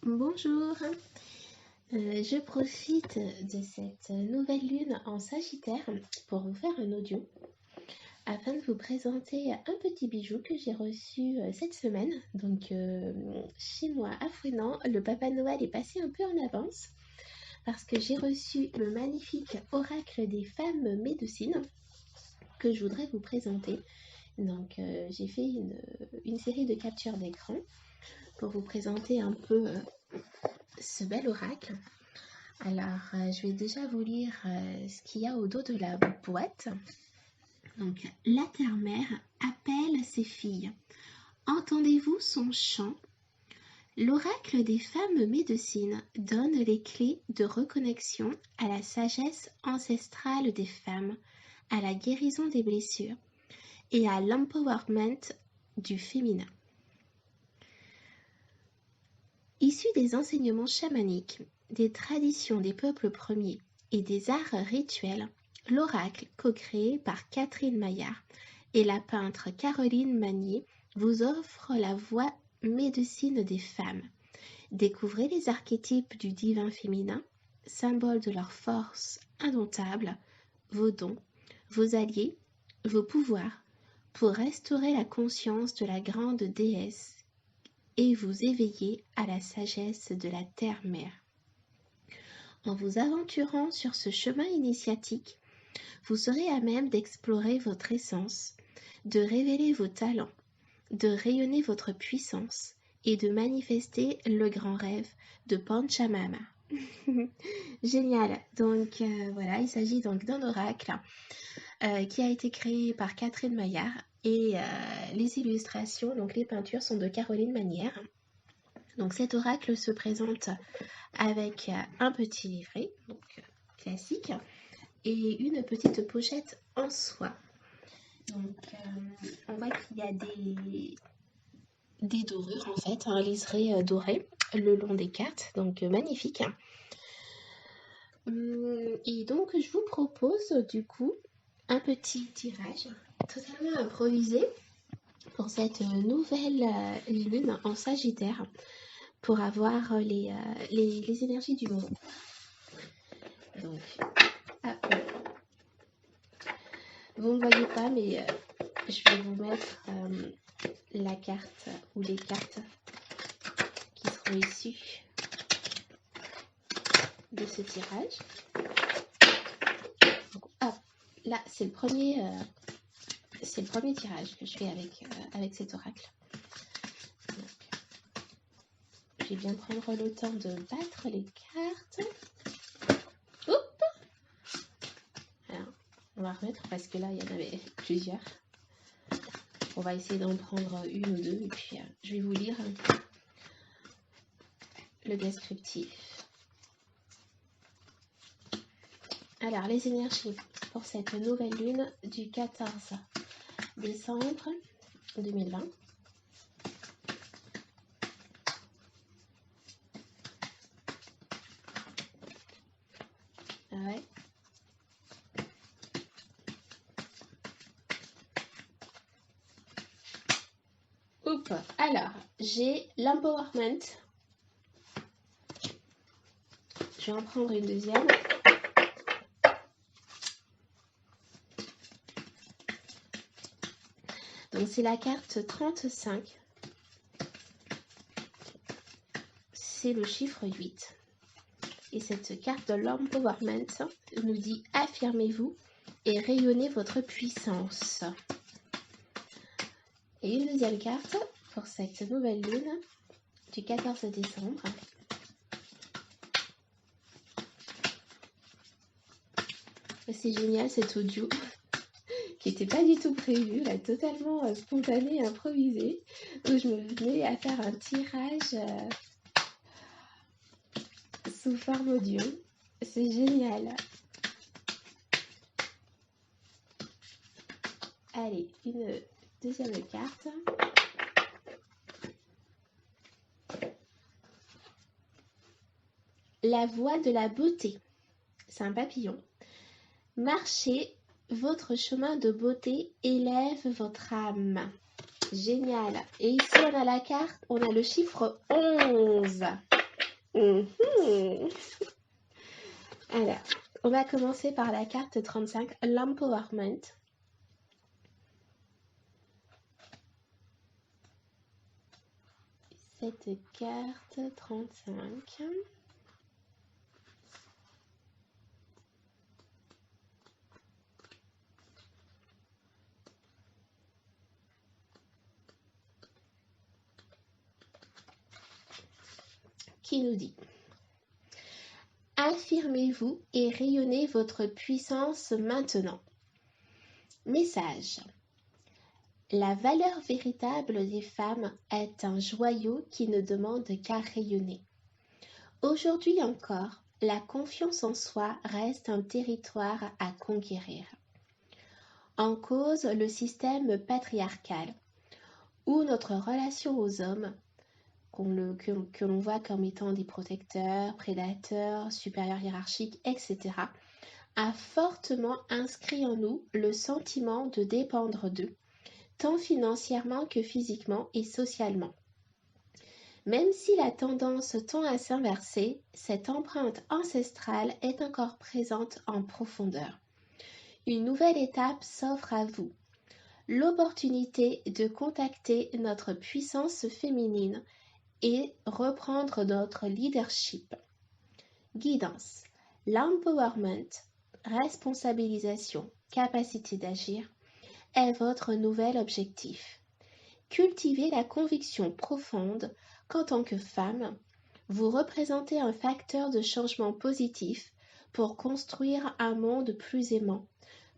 Bonjour, je profite de cette nouvelle lune en Sagittaire pour vous faire un audio afin de vous présenter un petit bijou que j'ai reçu cette semaine. Donc chez moi à Fouesnant, le Papa Noël est passé un peu en avance parce que j'ai reçu le magnifique oracle des femmes médecines que je voudrais vous présenter. Donc j'ai fait une série de captures d'écran pour vous présenter un peu ce bel oracle. Alors, je vais déjà vous lire ce qu'il y a au dos de la boîte. Donc, la terre-mère appelle ses filles. Entendez-vous son chant? L'oracle des femmes médecines donne les clés de reconnexion à la sagesse ancestrale des femmes, à la guérison des blessures et à l'empowerment du féminin. Issu des enseignements chamaniques, des traditions des peuples premiers et des arts rituels, l'oracle, co-créé par Catherine Maillard et la peintre Caroline Magnier, vous offre la voie médecine des femmes. Découvrez les archétypes du divin féminin, symboles de leur force indomptable, vos dons, vos alliés, vos pouvoirs, pour restaurer la conscience de la grande déesse et vous éveiller à la sagesse de la terre-mère. En vous aventurant sur ce chemin initiatique, vous serez à même d'explorer votre essence, de révéler vos talents, de rayonner votre puissance et de manifester le grand rêve de Panchamama. Génial. Donc voilà, il s'agit donc d'un oracle qui a été créé par Catherine Maillard et les illustrations, donc les peintures sont de Caroline Magnier. Donc cet oracle se présente avec un petit livret, donc classique, et une petite pochette en soie. Donc on voit qu'il y a des dorures en fait, un liseré doré le long des cartes, donc magnifique. Et donc je vous propose du coup un petit tirage totalement improvisé pour cette nouvelle lune en Sagittaire pour avoir les énergies du moment. Donc, vous ne voyez pas, mais je vais vous mettre la carte ou les cartes qui seront issues de ce tirage. Donc, là, c'est le premier tirage que je fais avec cet oracle. Donc, je vais bien prendre le temps de battre les cartes. Alors, on va remettre parce que là, il y en avait plusieurs. On va essayer d'en prendre une ou deux et puis je vais vous lire le descriptif. Alors, les énergies pour cette nouvelle lune du 14 décembre 2020. Ouais. Oups. Alors, j'ai l'empowerment. Je vais en prendre une deuxième. Donc, c'est la carte 35. C'est le chiffre 8. Et cette carte de l'empowerment nous dit « Affirmez-vous et rayonnez votre puissance ». Et une deuxième carte pour cette nouvelle lune du 14 décembre. C'est génial cet audio qui n'était pas du tout prévu, là, totalement spontané et improvisé. Où je me mets à faire un tirage sous forme audio. C'est génial. Allez, une deuxième carte. La voie de la beauté. C'est un papillon. Marchez votre chemin de beauté, élève votre âme. Génial. Et ici, on a la carte, on a le chiffre 11. Mhm. Alors, on va commencer par la carte 35, l'empowerment. Cette carte 35. Qui nous dit: affirmez-vous et rayonnez votre puissance maintenant. Message: la valeur véritable des femmes est un joyau qui ne demande qu'à rayonner. Aujourd'hui encore, la confiance en soi reste un territoire à conquérir. En cause le système patriarcal, ou notre relation aux hommes, que l'on voit comme étant des protecteurs, prédateurs, supérieurs hiérarchiques, etc., a fortement inscrit en nous le sentiment de dépendre d'eux, tant financièrement que physiquement et socialement. Même si la tendance tend à s'inverser, cette empreinte ancestrale est encore présente en profondeur. Une nouvelle étape s'offre à vous, l'opportunité de contacter notre puissance féminine et reprendre notre leadership. Guidance, l'empowerment, responsabilisation, capacité d'agir est votre nouvel objectif. Cultivez la conviction profonde qu'en tant que femme, vous représentez un facteur de changement positif pour construire un monde plus aimant,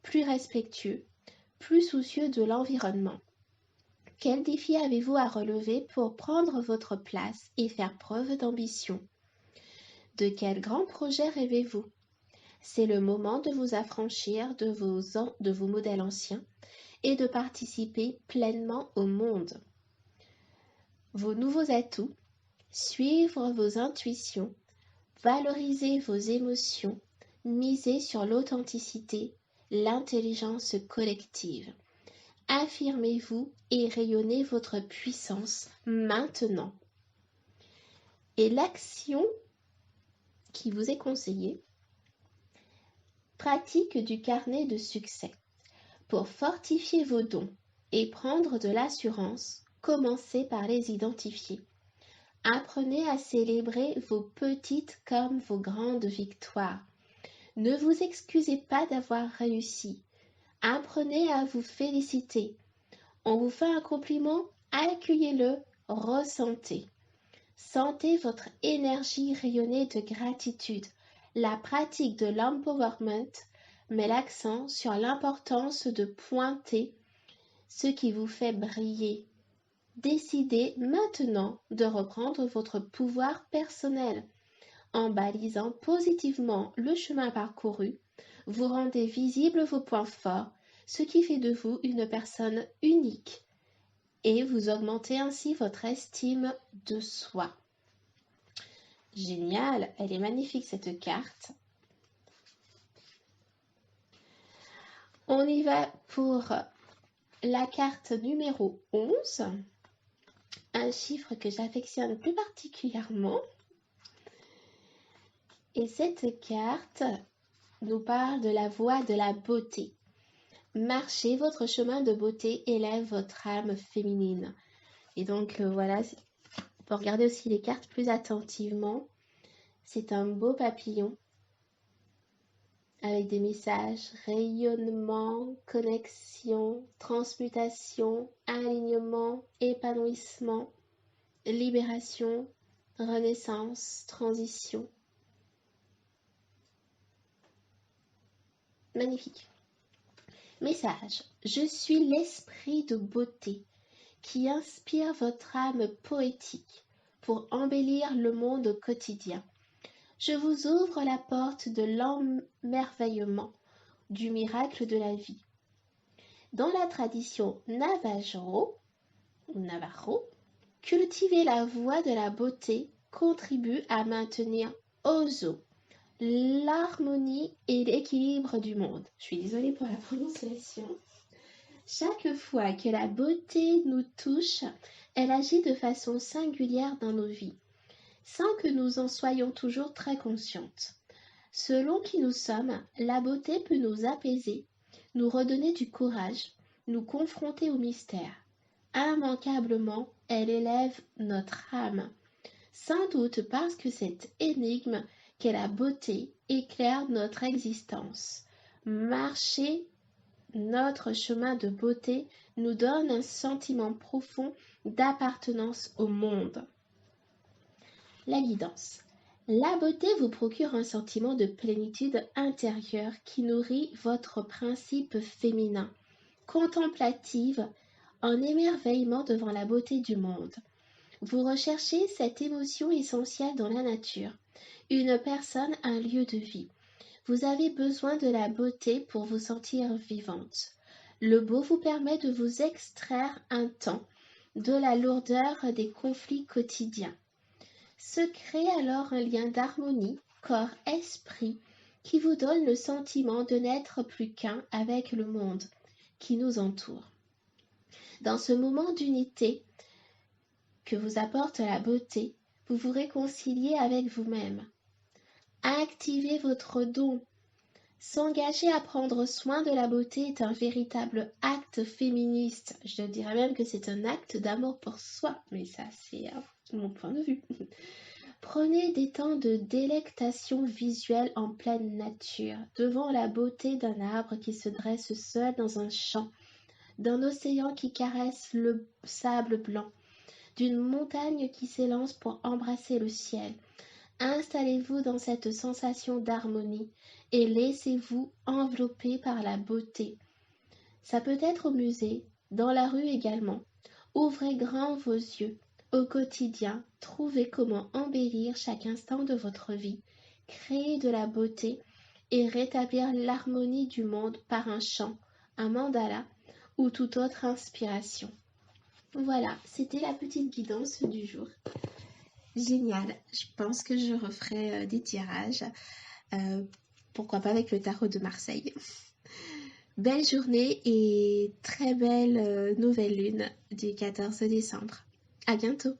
plus respectueux, plus soucieux de l'environnement. Quel défi avez-vous à relever pour prendre votre place et faire preuve d'ambition? De quel grand projet rêvez-vous? C'est le moment de vous affranchir de vos modèles anciens et de participer pleinement au monde. Vos nouveaux atouts, suivre vos intuitions, valoriser vos émotions, miser sur l'authenticité, l'intelligence collective. Affirmez-vous et rayonnez votre puissance maintenant. Et l'action qui vous est conseillée: pratique du carnet de succès. Pour fortifier vos dons et prendre de l'assurance, commencez par les identifier. Apprenez à célébrer vos petites comme vos grandes victoires. Ne vous excusez pas d'avoir réussi. Apprenez à vous féliciter. On vous fait un compliment, accueillez-le, ressentez. Sentez votre énergie rayonner de gratitude. La pratique de l'empowerment met l'accent sur l'importance de pointer ce qui vous fait briller. Décidez maintenant de reprendre votre pouvoir personnel. En balisant positivement le chemin parcouru, vous rendez visibles vos points forts, ce qui fait de vous une personne unique, et vous augmentez ainsi votre estime de soi. Génial, elle est magnifique cette carte. On y va pour la carte numéro 11, un chiffre que j'affectionne plus particulièrement. Et cette carte nous parle de la voie de la beauté. Marchez votre chemin de beauté, élève votre âme féminine. Et donc voilà, pour regarder aussi les cartes plus attentivement, c'est un beau papillon avec des messages: rayonnement, connexion, transmutation, alignement, épanouissement, libération, renaissance, transition. Magnifique. Message: je suis l'esprit de beauté qui inspire votre âme poétique pour embellir le monde quotidien. Je vous ouvre la porte de l'emmerveillement, du miracle de la vie. Dans la tradition Navajo, cultiver la voie de la beauté contribue à maintenir Ozo, l'harmonie et l'équilibre du monde. Je suis désolée pour la prononciation. Chaque fois que la beauté nous touche, elle agit de façon singulière dans nos vies. sans que nous en soyons toujours très conscientes. Selon qui nous sommes, la beauté peut nous apaiser, nous redonner du courage, nous confronter au mystère. Immanquablement, elle élève notre âme, sans doute parce que cette énigme qu'est la beauté éclaire notre existence. Marcher notre chemin de beauté nous donne un sentiment profond d'appartenance au monde. La guidance. La beauté vous procure un sentiment de plénitude intérieure qui nourrit votre principe féminin, contemplative, en émerveillement devant la beauté du monde. Vous recherchez cette émotion essentielle dans la nature, une personne, un lieu de vie. Vous avez besoin de la beauté pour vous sentir vivante. Le beau vous permet de vous extraire un temps de la lourdeur des conflits quotidiens. Se crée alors un lien d'harmonie corps-esprit qui vous donne le sentiment de n'être plus qu'un avec le monde qui nous entoure. Dans ce moment d'unité que vous apporte la beauté, vous vous réconciliez avec vous-même. Activez votre don. S'engager à prendre soin de la beauté est un véritable acte féministe. Je dirais même que c'est un acte d'amour pour soi, mais ça c'est mon point de vue. Prenez des temps de délectation visuelle en pleine nature, devant la beauté d'un arbre qui se dresse seul dans un champ, d'un océan qui caresse le sable blanc, d'une montagne qui s'élance pour embrasser le ciel. Installez-vous dans cette sensation d'harmonie et laissez-vous envelopper par la beauté. Ça peut être au musée, dans la rue également. Ouvrez grand vos yeux. Au quotidien, trouvez comment embellir chaque instant de votre vie, créer de la beauté et rétablir l'harmonie du monde par un chant, un mandala ou toute autre inspiration. Voilà, c'était la petite guidance du jour. Génial, je pense que je referai des tirages, pourquoi pas avec le tarot de Marseille. Belle journée et très belle nouvelle lune du 14 décembre. À bientôt.